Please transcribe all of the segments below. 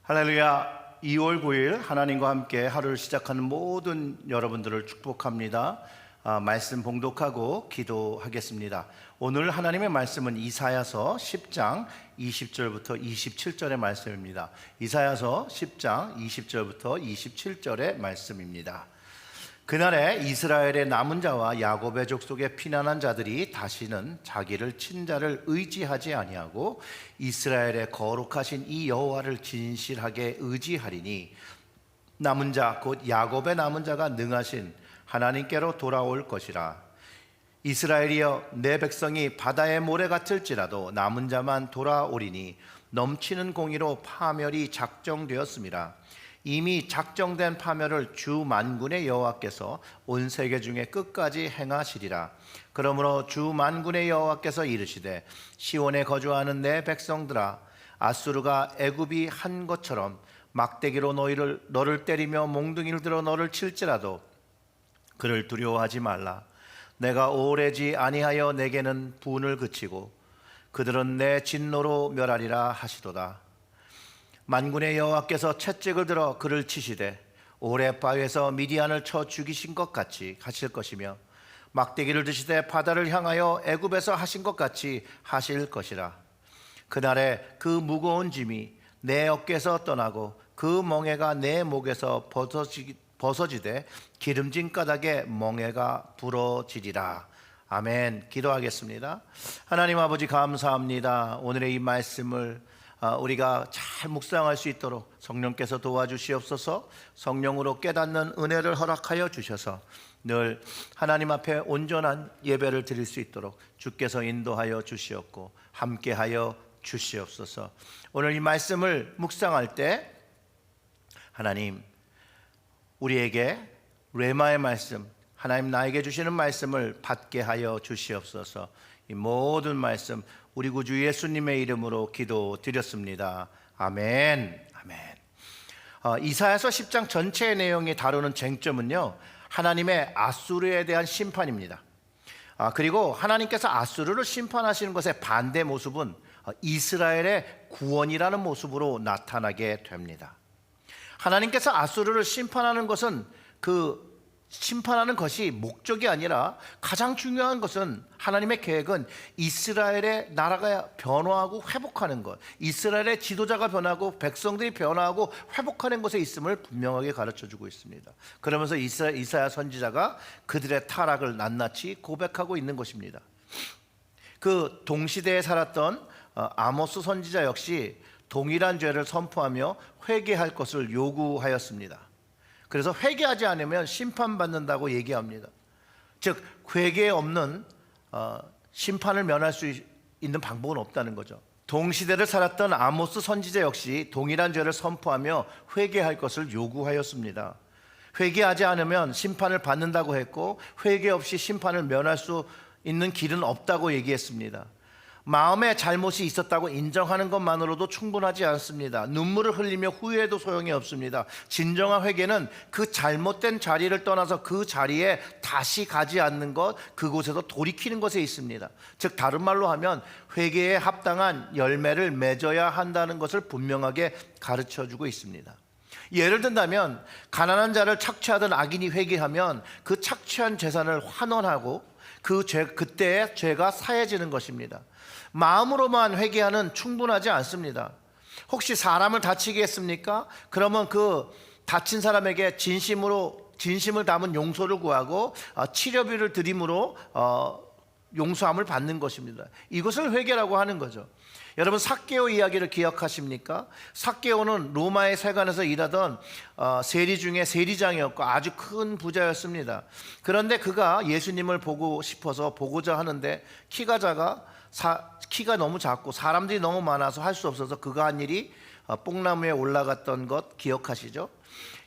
할렐루야. 2월 9일 하나님과 함께 하루를 시작하는 모든 여러분들을 축복합니다. 말씀 봉독하고 기도하겠습니다. 오늘 하나님의 말씀은 이사야서 10장 20절부터 27절의 말씀입니다. 이사야서 10장 20절부터 27절의 말씀입니다. 그날에 이스라엘의 남은 자와 야곱의 족속에 피난한 자들이 다시는 자기를 친 자를 의지하지 아니하고 이스라엘의 거룩하신 이 여호와를 진실하게 의지하리니 남은 자 곧 야곱의 남은 자가 능하신 하나님께로 돌아올 것이라. 이스라엘이여, 내 백성이 바다의 모래 같을지라도 남은 자만 돌아오리니 넘치는 공의로 파멸이 작정되었음이라. 이미 작정된 파멸을 주 만군의 여호와께서 온 세계 중에 끝까지 행하시리라. 그러므로 주 만군의 여호와께서 이르시되, 시온에 거주하는 내 백성들아, 아수르가 애굽이 한 것처럼 막대기로 너를 때리며 몽둥이를 들어 너를 칠지라도 그를 두려워하지 말라. 내가 오래지 아니하여 내게는 분을 그치고 그들은 내 진노로 멸하리라 하시도다. 만군의 여호와께서 채찍을 들어 그를 치시되 오랫바위에서 미디안을 쳐 죽이신 것 같이 하실 것이며 막대기를 드시되 바다를 향하여 애굽에서 하신 것 같이 하실 것이라. 그날에 그 무거운 짐이 내 어깨에서 떠나고 그 멍에가 내 목에서 벗어지되 기름진 까닭에 멍에가 부러지리라. 아멘. 기도하겠습니다. 하나님 아버지, 감사합니다. 오늘의 이 말씀을 우리가 잘 묵상할 수 있도록 성령께서 도와주시옵소서. 성령으로 깨닫는 은혜를 허락하여 주셔서 늘 하나님 앞에 온전한 예배를 드릴 수 있도록 주께서 인도하여 주시옵고 함께하여 주시옵소서. 오늘 이 말씀을 묵상할 때 하나님, 우리에게 레마의 말씀, 하나님 나에게 주시는 말씀을 받게 하여 주시옵소서. 이 모든 말씀 우리 구주 예수님의 이름으로 기도드렸습니다. 아멘. 아멘. 이사야서 10장 전체의 내용이 다루는 쟁점은요, 하나님의 아수르에 대한 심판입니다. 그리고 하나님께서 아수르를 심판하시는 것의 반대 모습은 이스라엘의 구원이라는 모습으로 나타나게 됩니다. 하나님께서 아수르를 심판하는 것은 심판하는 것이 목적이 아니라 가장 중요한 것은, 하나님의 계획은 이스라엘의 나라가 변화하고 회복하는 것, 이스라엘의 지도자가 변하고 백성들이 변화하고 회복하는 것에 있음을 분명하게 가르쳐주고 있습니다. 그러면서 이사야 선지자가 그들의 타락을 낱낱이 고백하고 있는 것입니다. 그 동시대에 살았던 아모스 선지자 역시 동일한 죄를 선포하며 회개할 것을 요구하였습니다. 그래서 회개하지 않으면 심판받는다고 얘기합니다. 즉, 회개 없는 심판을 면할 수 있는 방법은 없다는 거죠. 동시대를 살았던 아모스 선지자 역시 동일한 죄를 선포하며 회개할 것을 요구하였습니다. 회개하지 않으면 심판을 받는다고 했고, 회개 없이 심판을 면할 수 있는 길은 없다고 얘기했습니다. 마음에 잘못이 있었다고 인정하는 것만으로도 충분하지 않습니다. 눈물을 흘리며 후회해도 소용이 없습니다. 진정한 회개는 그 잘못된 자리를 떠나서 그 자리에 다시 가지 않는 것, 그곳에서 돌이키는 것에 있습니다. 즉, 다른 말로 하면 회개에 합당한 열매를 맺어야 한다는 것을 분명하게 가르쳐주고 있습니다. 예를 든다면, 가난한 자를 착취하던 악인이 회개하면 그 착취한 재산을 환원하고 그때의 죄가 사해지는 것입니다. 마음으로만 회개하는 충분하지 않습니다. 혹시 사람을 다치게 했습니까? 그러면 그 다친 사람에게 진심을 담은 용서를 구하고 치료비를 드림으로 용서함을 받는 것입니다. 이것을 회개라고 하는 거죠. 여러분, 삭개오 이야기를 기억하십니까? 삭개오는 로마의 세관에서 일하던 세리 중에 세리장이었고 아주 큰 부자였습니다. 그런데 그가 예수님을 보고 싶어서 보고자 하는데 키가 너무 작고 사람들이 너무 많아서 할 수 없어서 그가 한 일이 뽕나무에 올라갔던 것 기억하시죠?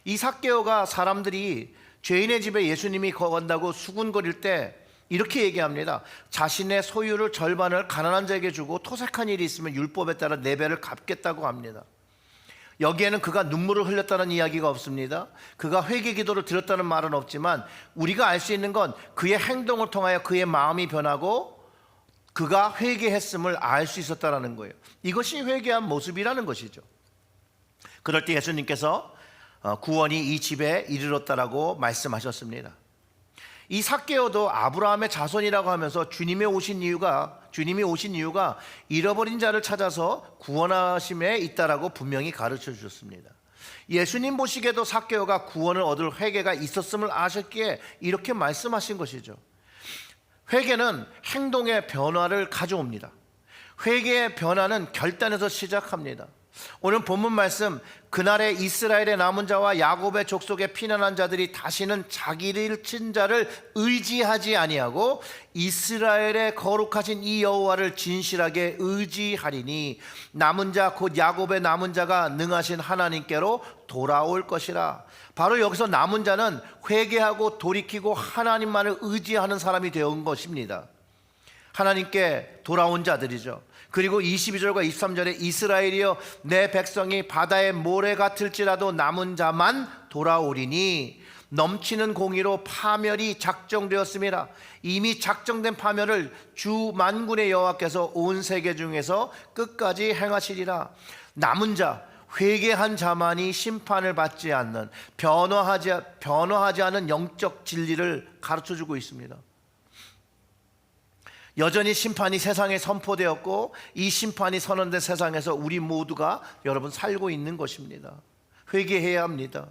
이 삭개오가 사람들이 죄인의 집에 예수님이 거간다고 수군거릴 때 이렇게 얘기합니다. 자신의 소유를 절반을 가난한 자에게 주고 토색한 일이 있으면 율법에 따라 4배를 갚겠다고 합니다. 여기에는 그가 눈물을 흘렸다는 이야기가 없습니다. 그가 회개 기도를 드렸다는 말은 없지만 우리가 알 수 있는 건 그의 행동을 통하여 그의 마음이 변하고 그가 회개했음을 알 수 있었다는 거예요. 이것이 회개한 모습이라는 것이죠. 그럴 때 예수님께서 구원이 이 집에 이르렀다라고 말씀하셨습니다. 이 삭개오도 아브라함의 자손이라고 하면서 주님이 오신 이유가 잃어버린 자를 찾아서 구원하심에 있다라고 분명히 가르쳐 주셨습니다. 예수님 보시기에도 삭개오가 구원을 얻을 회개가 있었음을 아셨기에 이렇게 말씀하신 것이죠. 회개는 행동의 변화를 가져옵니다. 회개의 변화는 결단에서 시작합니다. 오늘 본문 말씀, 그날에 이스라엘의 남은 자와 야곱의 족속에 피난한 자들이 다시는 자기를 친 자를 의지하지 아니하고 이스라엘의 거룩하신 이 여호와를 진실하게 의지하리니 남은 자 곧 야곱의 남은 자가 능하신 하나님께로 돌아올 것이라. 바로 여기서 남은 자는 회개하고 돌이키고 하나님만을 의지하는 사람이 되온 것입니다. 하나님께 돌아온 자들이죠. 그리고 22절과 23절에 이스라엘이여 내 백성이 바다의 모래 같을지라도 남은 자만 돌아오리니 넘치는 공의로 파멸이 작정되었습니다. 이미 작정된 파멸을 주 만군의 여호와께서 온 세계 중에서 끝까지 행하시리라. 남은 자, 회개한 자만이 심판을 받지 않는 변화하지 않은 영적 진리를 가르쳐주고 있습니다. 여전히 심판이 세상에 선포되었고 이 심판이 선언된 세상에서 우리 모두가 여러분 살고 있는 것입니다. 회개해야 합니다.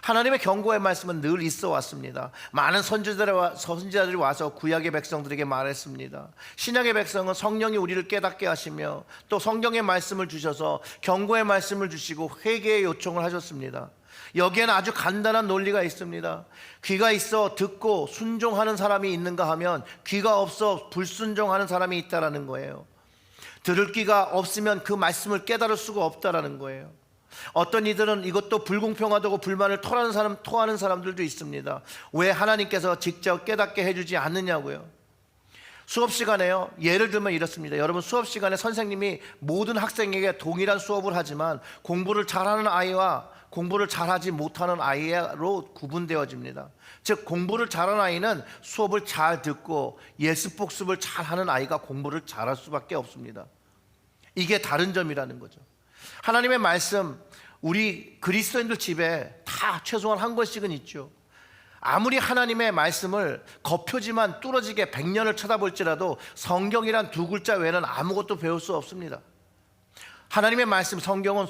하나님의 경고의 말씀은 늘 있어 왔습니다. 많은 선지자들이 와서 구약의 백성들에게 말했습니다. 신약의 백성은 성령이 우리를 깨닫게 하시며 또 성경의 말씀을 주셔서 경고의 말씀을 주시고 회개의 요청을 하셨습니다. 여기에는 아주 간단한 논리가 있습니다. 귀가 있어 듣고 순종하는 사람이 있는가 하면 귀가 없어 불순종하는 사람이 있다라는 거예요. 들을 귀가 없으면 그 말씀을 깨달을 수가 없다라는 거예요. 어떤 이들은 이것도 불공평하다고 불만을 토하는 사람들도 있습니다. 왜 하나님께서 직접 깨닫게 해주지 않느냐고요. 수업 시간에요, 예를 들면 이렇습니다. 여러분, 수업 시간에 선생님이 모든 학생에게 동일한 수업을 하지만 공부를 잘하는 아이와 공부를 잘하지 못하는 아이로 구분되어집니다. 즉, 공부를 잘하는 아이는 수업을 잘 듣고 예습복습을 잘하는 아이가 공부를 잘할 수밖에 없습니다. 이게 다른 점이라는 거죠. 하나님의 말씀, 우리 그리스도인들 집에 다 최소한 한 권씩은 있죠. 아무리 하나님의 말씀을 겉표지만 뚫어지게 100년을 쳐다볼지라도 성경이란 두 글자 외에는 아무것도 배울 수 없습니다. 하나님의 말씀, 성경은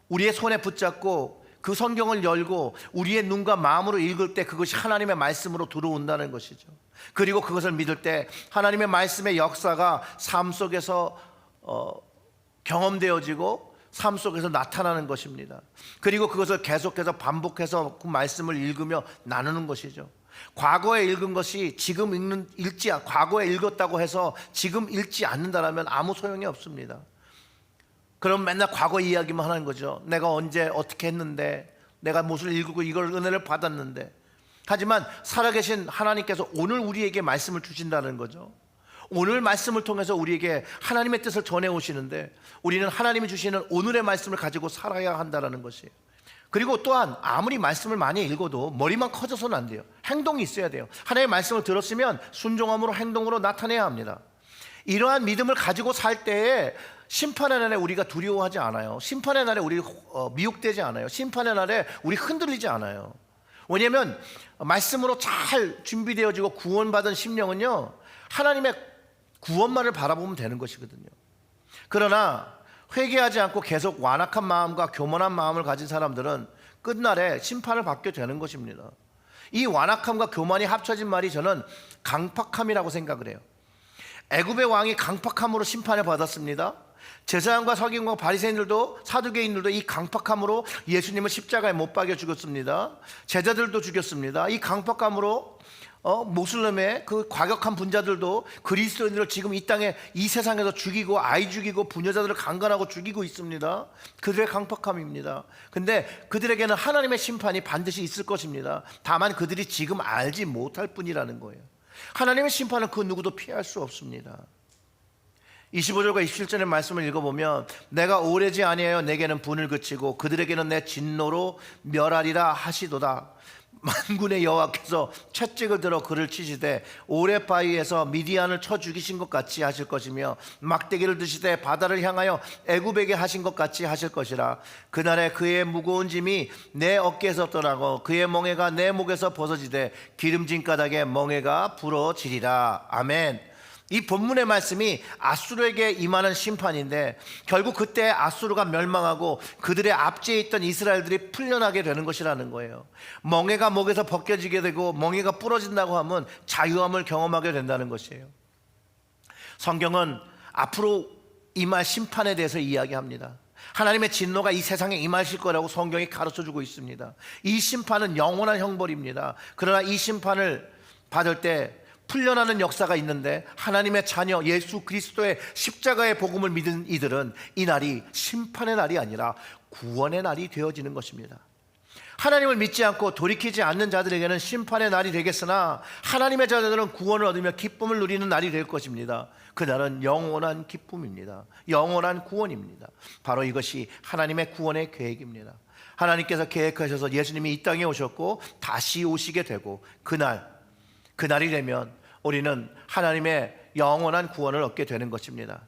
우리의 손에 붙잡고 그 성경을 열고 우리의 눈과 마음으로 읽을 때 그것이 하나님의 말씀으로 들어온다는 것이죠. 그리고 그것을 믿을 때 하나님의 말씀의 역사가 삶 속에서 경험되어지고 삶 속에서 나타나는 것입니다. 그리고 그것을 계속해서 반복해서 그 말씀을 읽으며 나누는 것이죠. 과거에 읽은 것이 지금 과거에 읽었다고 해서 지금 읽지 않는다면 아무 소용이 없습니다. 그럼 맨날 과거 이야기만 하는 거죠. 내가 언제 어떻게 했는데, 내가 무엇을 읽고 이걸 은혜를 받았는데. 하지만 살아계신 하나님께서 오늘 우리에게 말씀을 주신다는 거죠. 오늘 말씀을 통해서 우리에게 하나님의 뜻을 전해 오시는데 우리는 하나님이 주시는 오늘의 말씀을 가지고 살아야 한다는 것이에요. 그리고 또한 아무리 말씀을 많이 읽어도 머리만 커져서는 안 돼요. 행동이 있어야 돼요. 하나님의 말씀을 들었으면 순종함으로 행동으로 나타내야 합니다. 이러한 믿음을 가지고 살 때에 심판의 날에 우리가 두려워하지 않아요. 심판의 날에 우리 미혹되지 않아요. 심판의 날에 우리 흔들리지 않아요. 왜냐하면 말씀으로 잘 준비되어지고 구원받은 심령은요, 하나님의 구원만을 바라보면 되는 것이거든요. 그러나 회개하지 않고 계속 완악한 마음과 교만한 마음을 가진 사람들은 끝날에 심판을 받게 되는 것입니다. 이 완악함과 교만이 합쳐진 말이 저는 강팍함이라고 생각을 해요. 애굽의 왕이 강팍함으로 심판을 받았습니다. 제사장과 서기관과 바리새인들도 사두개인들도 이 강팍함으로 예수님을 십자가에 못 박여 죽였습니다. 제자들도 죽였습니다. 이 강팍함으로 모슬렘의 그 과격한 분자들도 그리스도인들을 지금 이 땅에 이 세상에서 죽이고 아이 죽이고 부녀자들을 강간하고 죽이고 있습니다. 그들의 강팍함입니다. 근데 그들에게는 하나님의 심판이 반드시 있을 것입니다. 다만 그들이 지금 알지 못할 뿐이라는 거예요. 하나님의 심판은 그 누구도 피할 수 없습니다. 25절과 27절의 말씀을 읽어보면 내가 오래지 아니하여 내게는 분을 그치고 그들에게는 내 진노로 멸하리라 하시도다. 만군의 여호와께서 채찍을 들어 그를 치시되 오레 바위에서 미디안을 쳐 죽이신 것 같이 하실 것이며 막대기를 드시되 바다를 향하여 애굽에게 하신 것 같이 하실 것이라. 그날에 그의 무거운 짐이 내 어깨에서 떠나고 그의 멍에가 내 목에서 벗어지되 기름진 가닥에 멍에가 부러지리라. 아멘. 이 본문의 말씀이 아수르에게 임하는 심판인데, 결국 그때 아수르가 멸망하고 그들의 압제에 있던 이스라엘들이 풀려나게 되는 것이라는 거예요. 멍에가 목에서 벗겨지게 되고 멍에가 부러진다고 하면 자유함을 경험하게 된다는 것이에요. 성경은 앞으로 임할 심판에 대해서 이야기합니다. 하나님의 진노가 이 세상에 임하실 거라고 성경이 가르쳐주고 있습니다. 이 심판은 영원한 형벌입니다. 그러나 이 심판을 받을 때 풀려나는 역사가 있는데, 하나님의 자녀 예수 그리스도의 십자가의 복음을 믿은 이들은 이 날이 심판의 날이 아니라 구원의 날이 되어지는 것입니다. 하나님을 믿지 않고 돌이키지 않는 자들에게는 심판의 날이 되겠으나 하나님의 자녀들은 구원을 얻으며 기쁨을 누리는 날이 될 것입니다. 그날은 영원한 기쁨입니다. 영원한 구원입니다. 바로 이것이 하나님의 구원의 계획입니다. 하나님께서 계획하셔서 예수님이 이 땅에 오셨고 다시 오시게 되고, 그날이 되면 우리는 하나님의 영원한 구원을 얻게 되는 것입니다.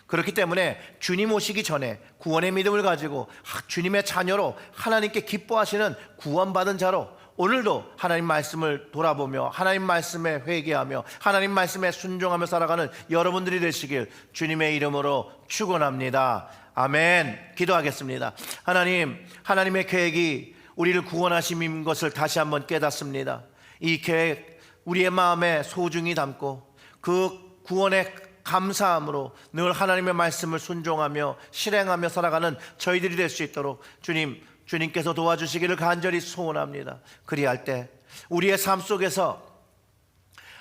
그렇기 때문에 주님 오시기 전에 구원의 믿음을 가지고 주님의 자녀로 하나님께 기뻐하시는 구원받은 자로 오늘도 하나님 말씀을 돌아보며 하나님 말씀에 회개하며 하나님 말씀에 순종하며 살아가는 여러분들이 되시길 주님의 이름으로 축원합니다. 아멘. 기도하겠습니다. 하나님의 계획이 우리를 구원하심인 것을 다시 한번 깨닫습니다. 이 계획 우리의 마음에 소중히 담고 그 구원의 감사함으로 늘 하나님의 말씀을 순종하며 실행하며 살아가는 저희들이 될 수 있도록 주님께서 도와주시기를 간절히 소원합니다. 그리할 때 우리의 삶 속에서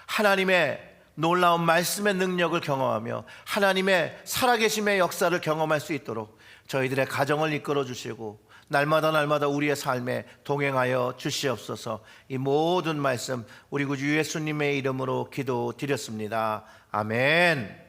하나님의 놀라운 말씀의 능력을 경험하며 하나님의 살아계심의 역사를 경험할 수 있도록 저희들의 가정을 이끌어 주시고 날마다 우리의 삶에 동행하여 주시옵소서. 이 모든 말씀 우리 구주 예수님의 이름으로 기도드렸습니다. 아멘.